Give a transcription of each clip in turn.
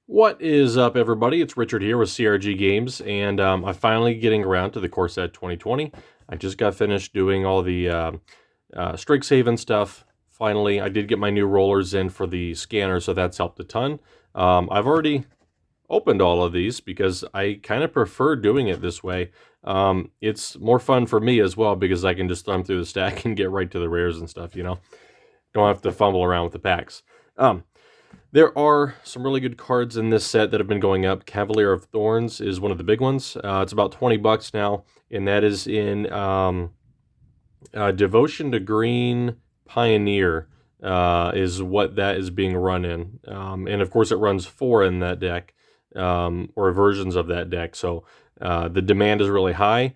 What is up, everybody? It's Richard here with CRG Games, and I'm finally getting around to the core set 2020. I just got finished doing all the Strixhaven stuff. Finally, I did get my new rollers in for the scanner, so that's helped a ton. I've already opened all of these because I kind of prefer doing it this way. It's more fun for me as well because I can just thumb through the stack and get right to the rares and stuff, you know? Don't have to fumble around with the packs. There are some really good cards in this set that have been going up. Cavalier of Thorns is one of the big ones. It's about 20 bucks now, and that is in Devotion to Green Pioneer is what that is being run in. And of course, it runs 4 in that deck, or versions of that deck. So the demand is really high.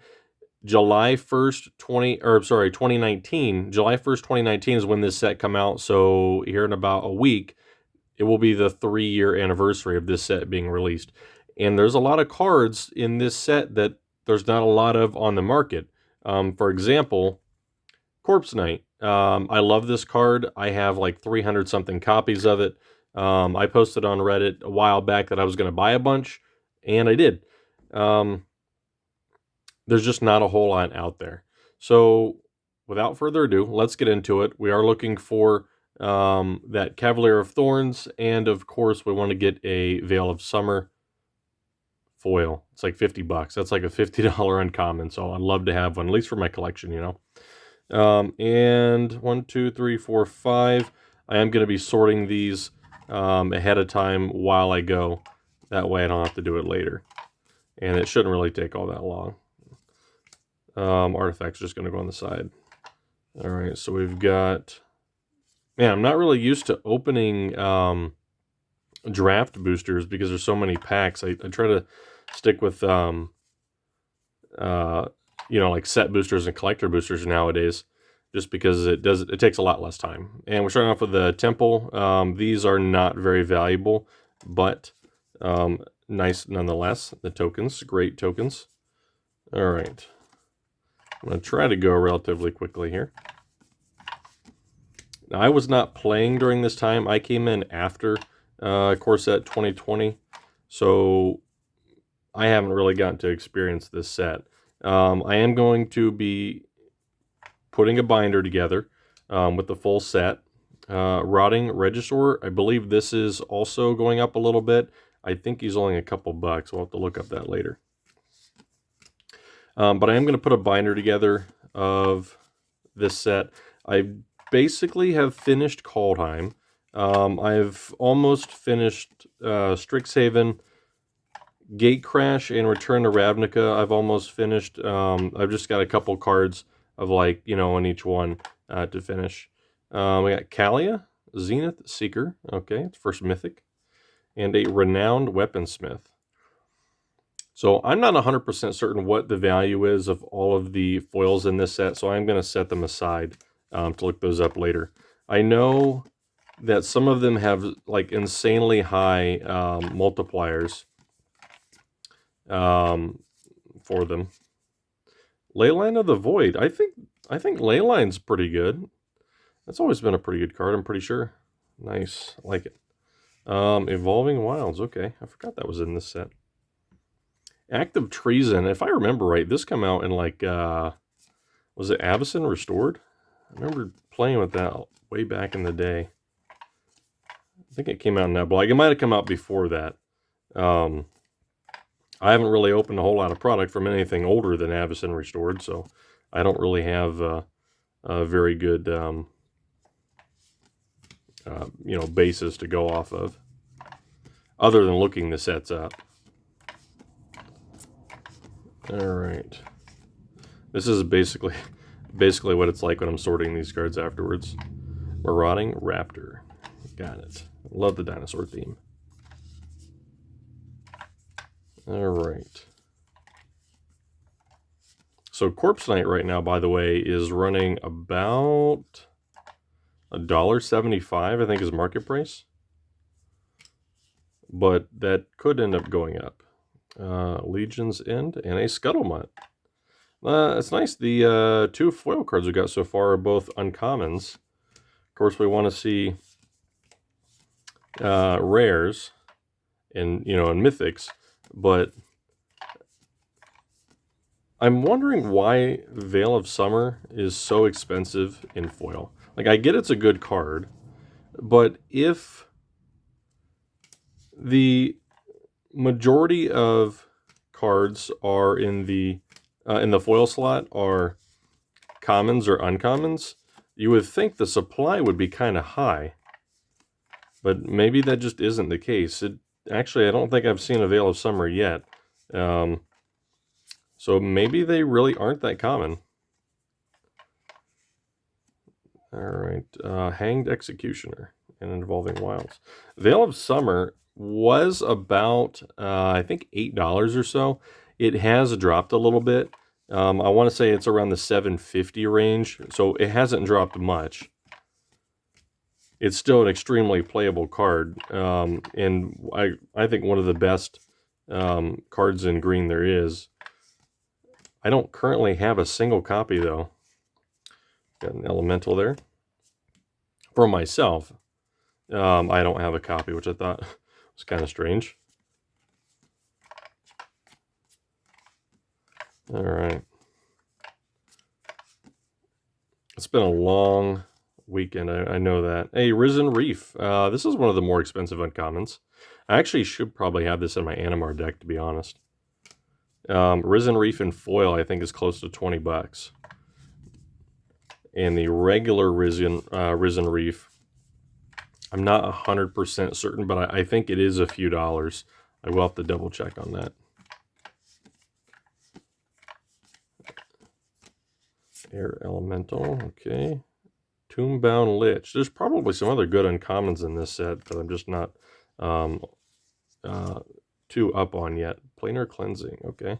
July 1st, 2019. July 1st, 2019 is when this set come out. So here in about a week, it will be the 3-year anniversary of this set being released. And there's a lot of cards in this set that there's not a lot of on the market. For example, Corpse Knight. I love this card. I have like 300 something copies of it. I posted on Reddit a while back that I was going to buy a bunch, and I did. There's just not a whole lot out there. So without further ado, let's get into it. We are looking for that Cavalier of Thorns, and of course we want to get a Veil of Summer foil. It's like 50 bucks. That's like a $50 uncommon, so I'd love to have one, at least for my collection, you know. And 1, 2, 3, 4, 5. I am going to be sorting these ahead of time while I go. That way I don't have to do it later. And it shouldn't really take all that long. Artifacts are just going to go on the side. All right, so we've got... Man, I'm not really used to opening draft boosters because there's so many packs. I try to stick with, you know, like set boosters and collector boosters nowadays, just because it takes a lot less time. And we're starting off with the Temple. These are not very valuable, but nice nonetheless. The tokens, great tokens. All right. I'm going to try to go relatively quickly here. Now, I was not playing during this time. I came in after Core Set 2020, so I haven't really gotten to experience this set. I am going to be putting a binder together with the full set. Rotting Regisaur, I believe this is also going up a little bit. I think he's only a couple bucks. We'll have to look up that later. But I am going to put a binder together of this set. I basically have finished Kaldheim. I've almost finished Strixhaven, Gatecrash, and Return to Ravnica. I've almost finished. I've just got a couple cards of, like, you know, in each one to finish. We got Kalia, Zenith Seeker. Okay, it's first mythic. And a Renowned Weaponsmith. So I'm not 100% certain what the value is of all of the foils in this set, so I'm going to set them aside to look those up later. I know that some of them have like insanely high multipliers for them. Leyline of the Void. I think Leyline's pretty good. That's always been a pretty good card, I'm pretty sure. Nice. I like it. Evolving Wilds. Okay, I forgot that was in this set. Act of Treason. If I remember right, this came out in like, was it Avacyn Restored? I remember playing with that way back in the day. I think it came out in that block. It might have come out before that. I haven't really opened a whole lot of product from anything older than Avacyn Restored, so I don't really have a very good, you know, basis to go off of, other than looking the sets up. All right. This is basically what it's like when I'm sorting these cards afterwards. Marauding Raptor. Got it. Love the dinosaur theme. All right. So Corpse Knight right now, by the way, is running about $1.75, I think, is market price. But that could end up going up. Legion's End and a Scuttlemutt. It's nice. The 2 foil cards we got so far are both uncommons. Of course, we want to see rares. in Mythics, but I'm wondering why Veil of Summer is so expensive in foil. Like, I get it's a good card, but if the majority of cards are in the foil slot are commons or uncommons, you would think the supply would be kind of high, but maybe that just isn't the case. Actually, I don't think I've seen a Veil of Summer yet, so maybe they really aren't that common. All right, Hanged Executioner and Involving Wilds. Veil of Summer was about, I think, $8 or so. It has dropped a little bit. I want to say it's around the $7.50 range, so it hasn't dropped much. It's still an extremely playable card, and I think one of the best cards in green there is. I don't currently have a single copy, though. Got an elemental there. For myself, I don't have a copy, which I thought was kind of strange. All right. It's been a long weekend, I know that. Hey, Risen Reef. This is one of the more expensive uncommons. I actually should probably have this in my Animar deck, to be honest. Risen Reef in foil, I think, is close to $20. And the regular Risen Reef, I'm not 100% certain, but I think it is a few dollars. I will have to double check on that. Air Elemental, okay. Tombbound Lich. There's probably some other good uncommons in this set that I'm just not too up on yet. Planar Cleansing, okay.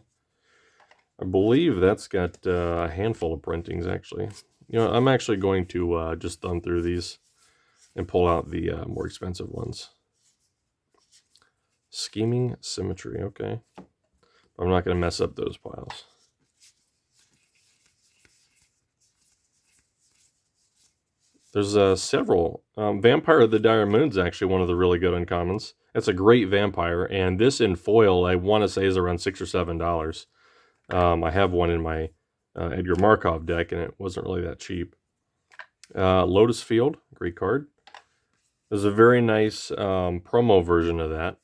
I believe that's got a handful of printings, actually. I'm actually going to just thumb through these and pull out the more expensive ones. Scheming Symmetry, okay. I'm not going to mess up those piles. There's several. Vampire of the Dire Moon's actually one of the really good uncommons. It's a great vampire, and this in foil, I want to say, is around $6 or $7. I have one in my Edgar Markov deck, and it wasn't really that cheap. Lotus Field, great card. There's a very nice promo version of that.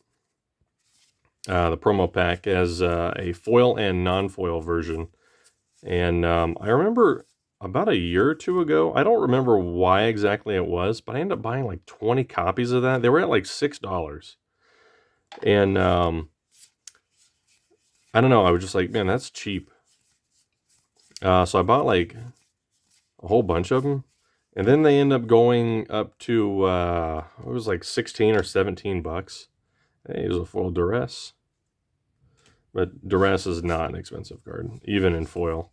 The promo pack has a foil and non-foil version. And I remember about a year or two ago, I don't remember why exactly it was, but I ended up buying like 20 copies of that. They were at like $6. And I don't know, I was just like, man, that's cheap. So I bought like a whole bunch of them. And then they end up going up to, it was like 16 or 17 bucks. Hey, it was a foil Duress. But Duress is not an expensive card, even in foil.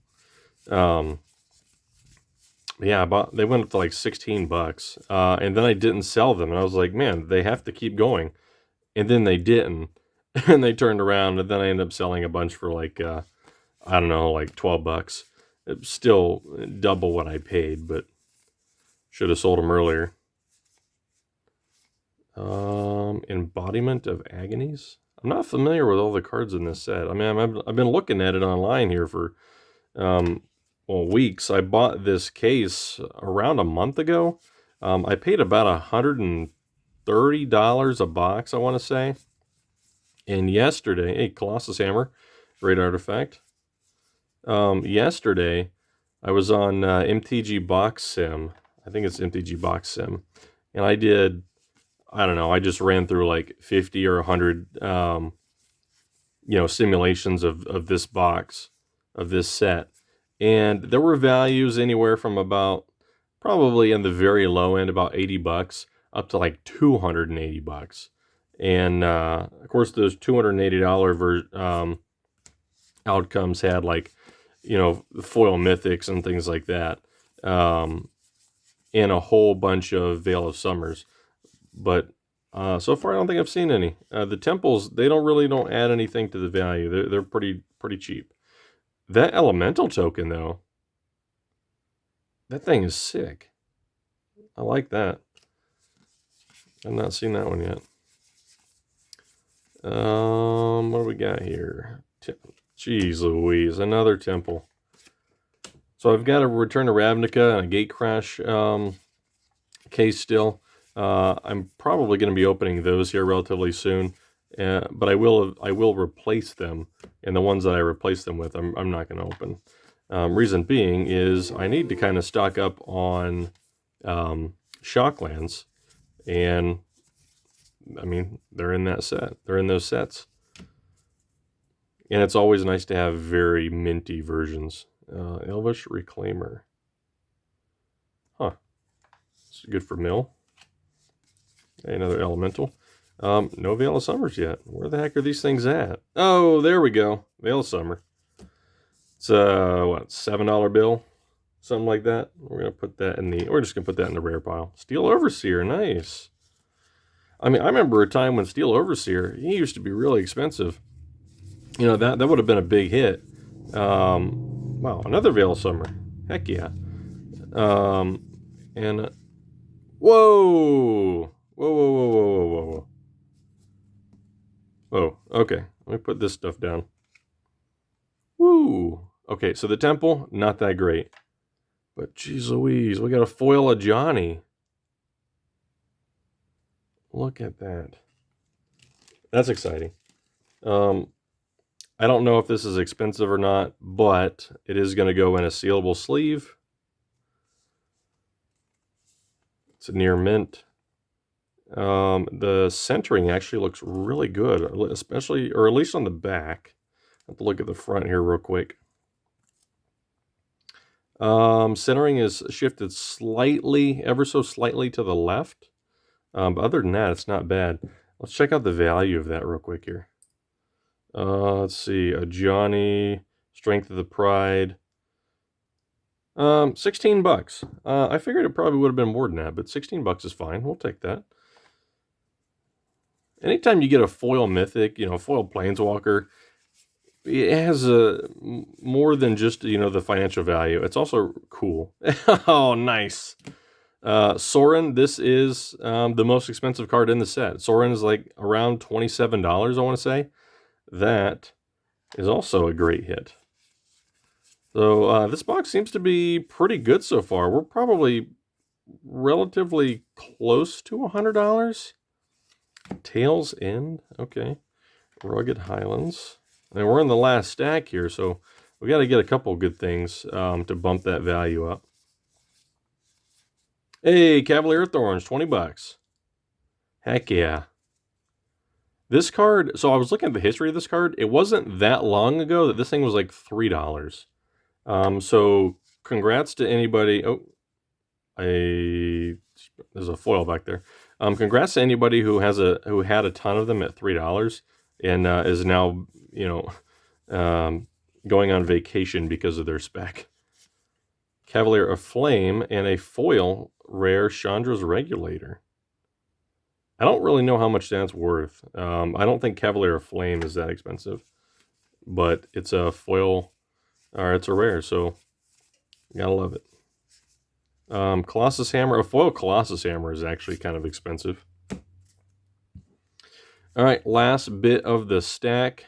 Yeah, they went up to like 16 bucks. And then I didn't sell them. And I was like, man, they have to keep going. And then they didn't. And they turned around. And then I ended up selling a bunch for like, I don't know, like 12 bucks. It's still double what I paid, but should have sold them earlier. Embodiment of Agonies. I'm not familiar with all the cards in this set. I mean, I've been looking at it online here for weeks. I bought this case around a month ago. I paid about $130 a box, I want to say. And yesterday, hey, Colossus Hammer, great artifact. Yesterday, I was on MTG Box Sim. I think it's MTG Box Sim. And I did, I don't know, I just ran through like 50 or 100, simulations of this box, of this set. And there were values anywhere from about, probably in the very low end, about 80 bucks, up to like 280 bucks. And of course, those $280 outcomes had like, foil mythics and things like that. And a whole bunch of Veil of Summers. But so far, I don't think I've seen any. The temples, they don't add anything to the value. They're pretty cheap. That elemental token, though, that thing is sick. I like that. I've not seen that one yet. What do we got here? Jeez Louise, another temple. So I've got a Return to Ravnica and a Gate Crash case still. I'm probably going to be opening those here relatively soon, but I will replace them, and the ones that I replace them with, I'm not going to open. Reason being is I need to kind of stock up on Shocklands, and I mean they're in that set. They're in those sets, and it's always nice to have very minty versions. Elvish Reclaimer. Huh. It's good for mill. Another elemental. No Veil of Summers yet. Where the heck are these things at? Oh, there we go. Veil of Summer. It's what, $7 bill? Something like that. We're just gonna put that in the rare pile. Steel Overseer, nice. I mean, I remember a time when Steel Overseer, he used to be really expensive. You know, that would have been a big hit. Wow, another Veil of Summer. Heck yeah. And whoa! Whoa. Oh, okay. Let me put this stuff down. Woo! Okay, so the temple, not that great. But geez Louise, we got a foil of Johnny. Look at that. That's exciting. I don't know if this is expensive or not, but it is going to go in a sealable sleeve. It's a near mint. The centering actually looks really good, especially, or at least on the back. I have to look at the front here real quick. Centering is shifted slightly, ever so slightly to the left. But other than that, it's not bad. Let's check out the value of that real quick here. Let's see, a Johnny, Strength of the Pride. $16. I figured it probably would have been more than that, but $16 is fine. We'll take that. Anytime you get a foil mythic, you know, foil planeswalker, it has more than just, you know, the financial value. It's also cool. Oh, nice. Sorin, this is the most expensive card in the set. Sorin is like around $27, I want to say. That is also a great hit. So this box seems to be pretty good so far. We're probably relatively close to $100. Tails End, okay. Rugged Highlands. And we're in the last stack here, so we got to get a couple good things to bump that value up. Hey, Cavalier of Thorns, $20. Heck yeah. This card, so I was looking at the history of this card. It wasn't that long ago that this thing was like $3. So congrats to anybody. Oh, there's a foil back there. Congrats to anybody who had a ton of them at $3 and is now, you know, going on vacation because of their spec. Cavalier of Flame and a foil rare Chandra's Regulator. I don't really know how much that's worth. I don't think Cavalier of Flame is that expensive, but it's a foil, or it's a rare, so you gotta love it. Colossus Hammer, a foil Colossus Hammer is actually kind of expensive. All right, last bit of the stack.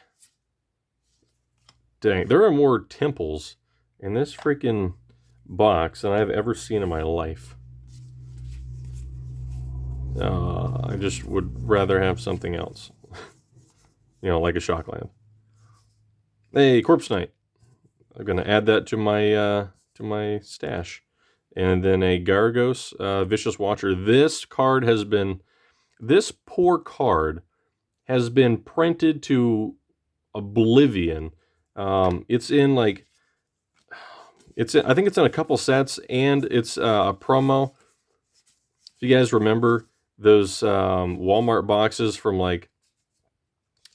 Dang, there are more temples in this freaking box than I've ever seen in my life. I just would rather have something else. You know, like a Shockland. Hey, Corpse Knight. I'm going to add that to my stash. And then a Gargos, Vicious Watcher. This poor card has been printed to oblivion. It's in like, I think it's in a couple sets, and it's a promo. If you guys remember those Walmart boxes from like,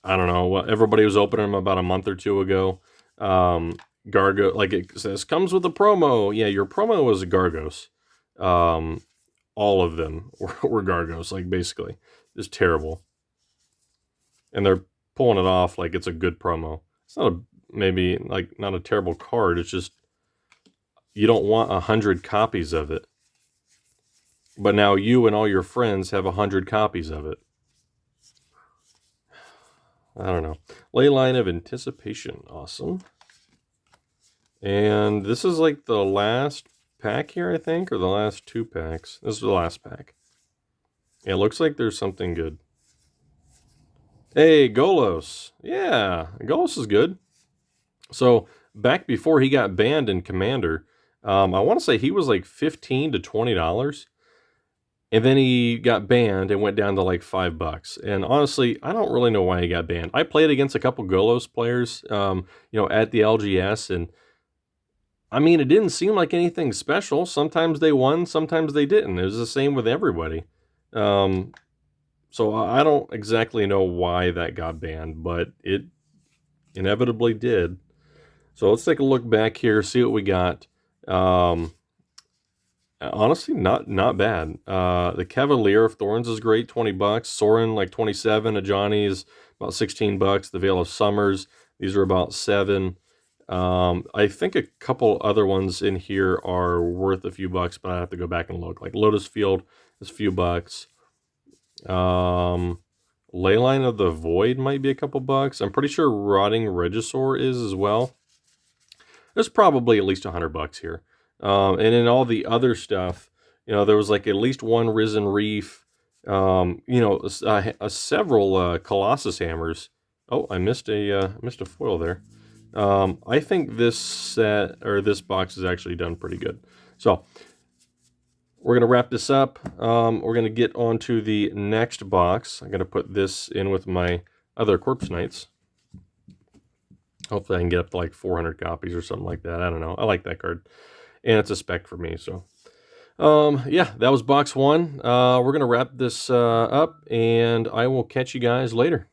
I don't know, everybody was opening them about a month or two ago. Gargo, like it says, comes with a promo. Yeah, your promo was a Gargos. All of them were Gargos, like basically. It's terrible. And they're pulling it off like it's a good promo. It's not not a terrible card. It's just, you don't want 100 copies of it. But now you and all your friends have 100 copies of it. I don't know. Leyline of Anticipation. Awesome. And this is like the last pack here, I think, or the last 2 packs. This is the last pack. Yeah, it looks like there's something good. Hey, Golos. Yeah, Golos is good. So back before he got banned in Commander, I want to say he was like $15 to $20. And then he got banned and went down to like $5. And honestly, I don't really know why he got banned. I played against a couple Golos players, at the LGS, and I mean, it didn't seem like anything special. Sometimes they won, sometimes they didn't. It was the same with everybody. So I don't exactly know why that got banned, but it inevitably did. So let's take a look back here, see what we got. Honestly, not bad. The Cavalier of Thorns is great, $20. Sorin, like 27. Ajani is about $16. The Veil of Summers, these are about 7. I think a couple other ones in here are worth a few bucks, but I have to go back and look. Like Lotus Field is a few bucks. Leyline of the Void might be a couple bucks. I'm pretty sure Rotting Regisaur is as well. There's probably at least $100 here. And in all the other stuff, there was like at least one Risen Reef, several Colossus Hammers. Oh, I missed a foil there. I think this set, or this box, is actually done pretty good. So we're going to wrap this up. We're going to get on to the next box. I'm going to put this in with my other Corpse Knights. Hopefully I can get up to like 400 copies or something like that. I don't know. I like that card. And it's a spec for me, so... yeah, that was box 1. We're going to wrap this up, and I will catch you guys later.